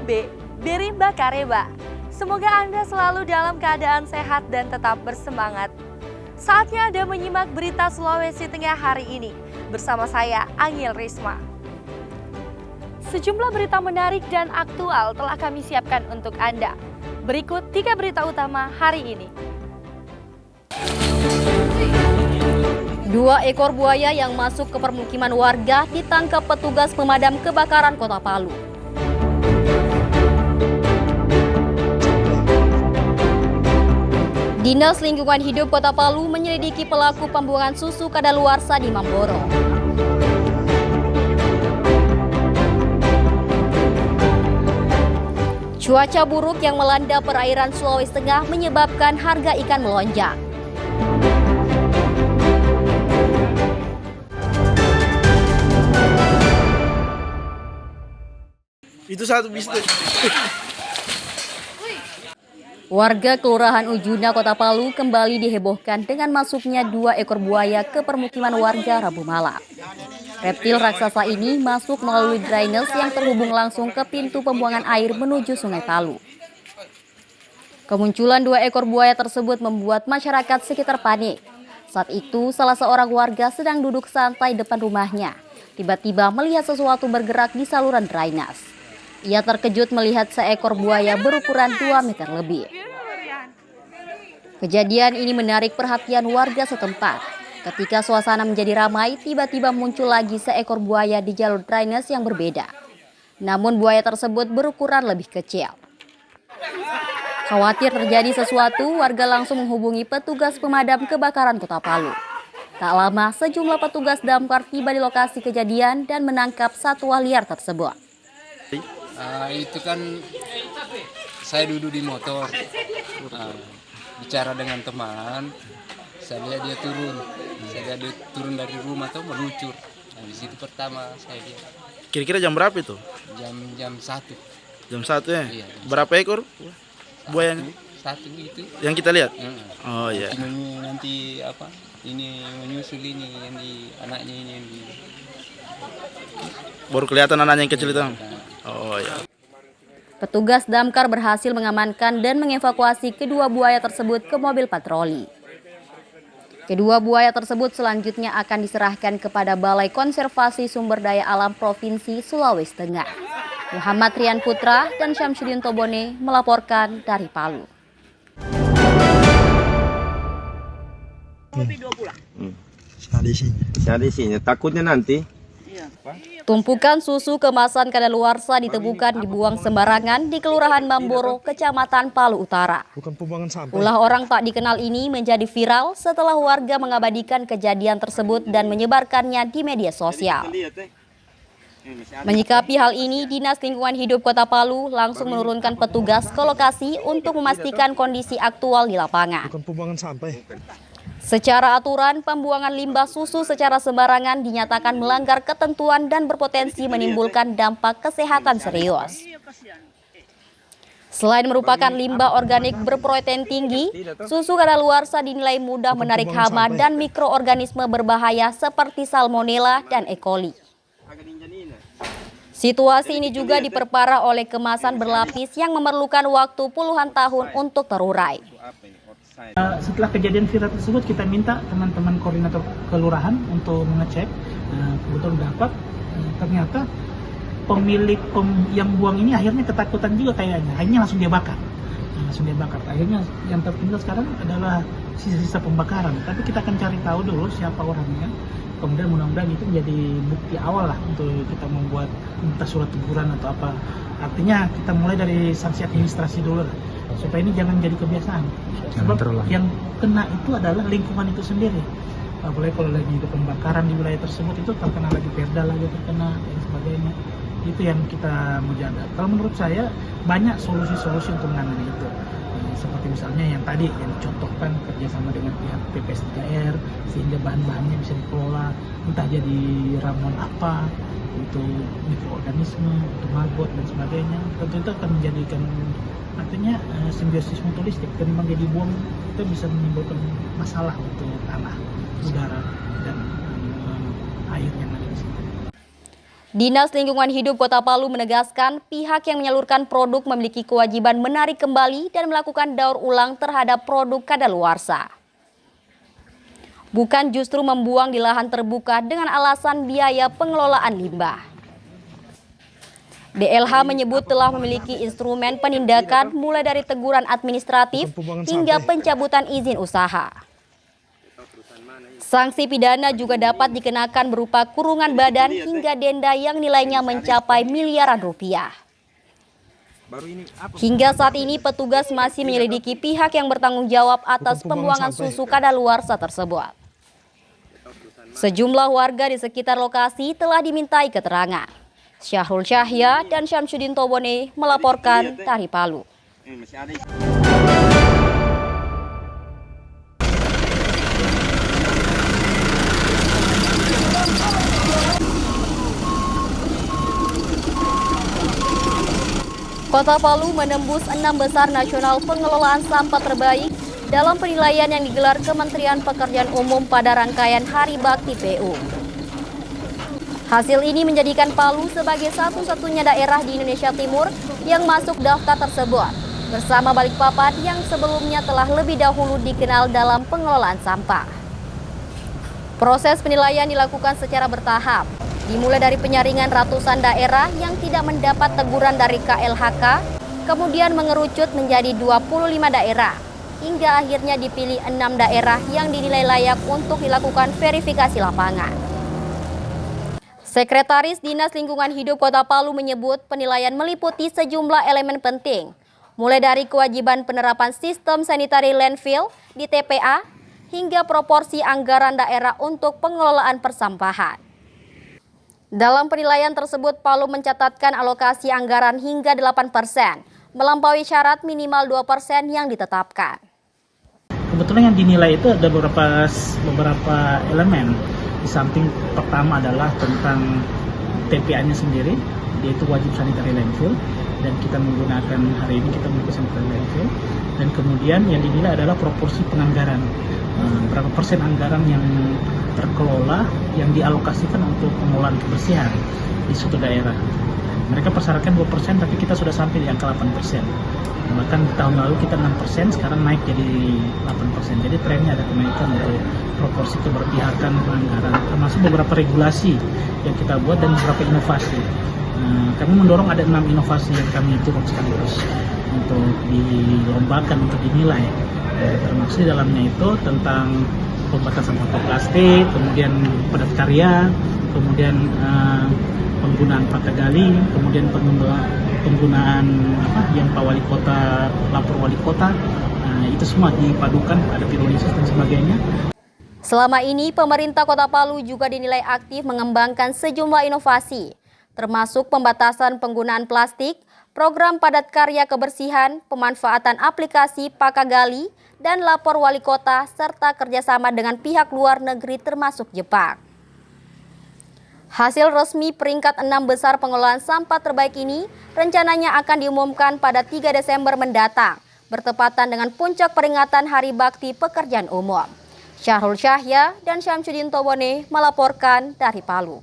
B. Berimba Kareba. Semoga Anda selalu dalam keadaan sehat dan tetap bersemangat. Saatnya Anda menyimak berita Sulawesi Tengah hari ini bersama saya, Angil Risma. Sejumlah berita menarik dan aktual telah kami siapkan untuk Anda. Berikut 3 berita utama hari ini. 2 ekor buaya yang masuk ke permukiman warga ditangkap petugas pemadam kebakaran Kota Palu. Dinas Lingkungan Hidup Kota Palu menyelidiki pelaku pembuangan susu kadaluarsa di Mamboro. Cuaca buruk yang melanda perairan Sulawesi Tengah menyebabkan harga ikan melonjak. Itu satu bisnis. Warga Kelurahan Ujuna Kota Palu kembali dihebohkan dengan masuknya 2 ekor buaya ke permukiman warga Rabu malam. Reptil raksasa ini masuk melalui drainase yang terhubung langsung ke pintu pembuangan air menuju Sungai Palu. Kemunculan 2 ekor buaya tersebut membuat masyarakat sekitar panik. Saat itu, salah seorang warga sedang duduk santai depan rumahnya. Tiba-tiba melihat sesuatu bergerak di saluran drainase. Ia terkejut melihat seekor buaya berukuran 2 meter lebih. Kejadian ini menarik perhatian warga setempat. Ketika suasana menjadi ramai, tiba-tiba muncul lagi seekor buaya di jalur drainase yang berbeda. Namun buaya tersebut berukuran lebih kecil. Khawatir terjadi sesuatu, warga langsung menghubungi petugas pemadam kebakaran Kota Palu. Tak lama, sejumlah petugas damkar tiba di lokasi kejadian dan menangkap satwa liar tersebut. Itu kan saya duduk di motor, bicara dengan teman, saya lihat dia turun dari rumah atau meluncur. Nah, di situ pertama saya lihat. Kira-kira jam berapa itu? Jam 1. Jam 1 ya? Iya, berapa ekor buayanya? Satu itu. Yang kita lihat? Oh iya. Nanti apa? Ini menyusul ini yang di anaknya ini yang di. Baru kelihatan anaknya yang kecil itu. Oh iya. Petugas damkar berhasil mengamankan dan mengevakuasi kedua buaya tersebut ke mobil patroli. Kedua buaya tersebut selanjutnya akan diserahkan kepada Balai Konservasi Sumber Daya Alam Provinsi Sulawesi Tengah. Muhammad Rian Putra dan Syamsuddin Tobone melaporkan dari Palu. Di sini takutnya nanti. Tumpukan susu kemasan kadaluarsa ditemukan dibuang sembarangan di Kelurahan Mamboro, Kecamatan Palu Utara. Bukan pembuangan sampah. Ulah orang tak dikenal ini menjadi viral setelah warga mengabadikan kejadian tersebut dan menyebarkannya di media sosial. Menyikapi hal ini, Dinas Lingkungan Hidup Kota Palu langsung menurunkan petugas ke lokasi untuk memastikan kondisi aktual di lapangan. Bukan pembuangan sampah. Secara aturan, pembuangan limbah susu secara sembarangan dinyatakan melanggar ketentuan dan berpotensi menimbulkan dampak kesehatan serius. Selain merupakan limbah organik berprotein tinggi, susu kadaluarsa dinilai mudah menarik hama dan mikroorganisme berbahaya seperti Salmonella dan E. coli. Situasi ini juga diperparah oleh kemasan berlapis yang memerlukan waktu puluhan tahun untuk terurai. Setelah kejadian viral tersebut, kita minta teman-teman koordinator kelurahan untuk mengecek. Kebetulan dapat, ternyata pemilik yang buang ini akhirnya ketakutan juga kayaknya. Akhirnya langsung dia bakar. Akhirnya yang tertinggal sekarang adalah sisa-sisa pembakaran. Tapi kita akan cari tahu dulu siapa orangnya. Kemudian mudah-mudahan itu menjadi bukti awal lah untuk kita membuat entah surat teguran atau apa. Artinya kita mulai dari sanksi administrasi dulu lah, supaya ini jangan jadi kebiasaan. Sebab yang kena itu adalah lingkungan itu sendiri. Apalagi kalau lagi ada pembakaran di wilayah tersebut, itu terkena lagi perda lagi terkena dan sebagainya. Itu yang kita mau jaga. Kalau menurut saya banyak solusi-solusi untuk menangani itu. Seperti misalnya yang tadi yang dicontohkan kerjasama dengan pihak PPS 3R sehingga bahan-bahannya bisa dikelola, entah jadi ramuan apa untuk mikroorganisme, untuk maggot dan sebagainya. Tentu itu akan menjadikan artinya simbiosis mutualistik. Ketimbang jadi buang itu bisa menimbulkan masalah untuk tanah, udara dan air yang ada di situ. Dinas Lingkungan Hidup Kota Palu menegaskan pihak yang menyalurkan produk memiliki kewajiban menarik kembali dan melakukan daur ulang terhadap produk kadaluarsa. Bukan justru membuang di lahan terbuka dengan alasan biaya pengelolaan limbah. DLH menyebut telah memiliki instrumen penindakan mulai dari teguran administratif hingga pencabutan izin usaha. Sanksi pidana juga dapat dikenakan berupa kurungan badan hingga denda yang nilainya mencapai miliaran rupiah. Hingga saat ini petugas masih menyelidiki pihak yang bertanggung jawab atas pembuangan susu kadaluarsa tersebut. Sejumlah warga di sekitar lokasi telah dimintai keterangan. Syahrul Syahya dan Syamsuddin Tobone melaporkan dari Palu. Kota Palu menembus 6 besar nasional pengelolaan sampah terbaik dalam penilaian yang digelar Kementerian Pekerjaan Umum pada rangkaian Hari Bakti PU. Hasil ini menjadikan Palu sebagai satu-satunya daerah di Indonesia Timur yang masuk daftar tersebut, bersama Balikpapan yang sebelumnya telah lebih dahulu dikenal dalam pengelolaan sampah. Proses penilaian dilakukan secara bertahap, dimulai dari penyaringan ratusan daerah yang tidak mendapat teguran dari KLHK, kemudian mengerucut menjadi 25 daerah, hingga akhirnya dipilih 6 daerah yang dinilai layak untuk dilakukan verifikasi lapangan. Sekretaris Dinas Lingkungan Hidup Kota Palu menyebut penilaian meliputi sejumlah elemen penting, mulai dari kewajiban penerapan sistem sanitary landfill di TPA, hingga proporsi anggaran daerah untuk pengelolaan persampahan. Dalam penilaian tersebut, Palu mencatatkan alokasi anggaran hingga 8%, melampaui syarat minimal 2% yang ditetapkan. Kebetulan yang dinilai itu ada beberapa elemen. Di samping pertama adalah tentang TPA-nya sendiri, yaitu wajib sanitary landfill, dan kita menggunakan hari ini kita menggunakan sanitary landfill. Dan kemudian yang dinilai adalah proporsi penganggaran, berapa persen anggaran yang terkelola yang dialokasikan untuk pengelolaan kebersihan di suatu daerah. Mereka persyaratkan 2%, tapi kita sudah sampai di angka 8%. Bahkan di tahun lalu kita 6%, sekarang naik jadi 8%. Jadi trennya ada kenaikan untuk proporsi keberpihakan anggaran, termasuk beberapa regulasi yang kita buat dan beberapa inovasi. Kami mendorong ada 6 inovasi yang kami turun sekaligus untuk dilombakan, untuk dinilai. Termasuk di dalamnya itu tentang pembatasan sampah plastik, kemudian padat karya, kemudian penggunaan patagali, kemudian penggunaan yang Pak Wali Kota, lapor Wali Kota, itu semua dipadukan, ada pironesis dan sebagainya. Selama ini, pemerintah Kota Palu juga dinilai aktif mengembangkan sejumlah inovasi, termasuk pembatasan penggunaan plastik, program padat karya kebersihan, pemanfaatan aplikasi Pakagali, dan lapor Wali Kota, serta kerjasama dengan pihak luar negeri termasuk Jepang. Hasil resmi peringkat 6 besar pengelolaan sampah terbaik ini rencananya akan diumumkan pada 3 Desember mendatang, bertepatan dengan puncak peringatan Hari Bakti Pekerjaan Umum. Syahrul Syahya dan Syamsuddin Tobone melaporkan dari Palu.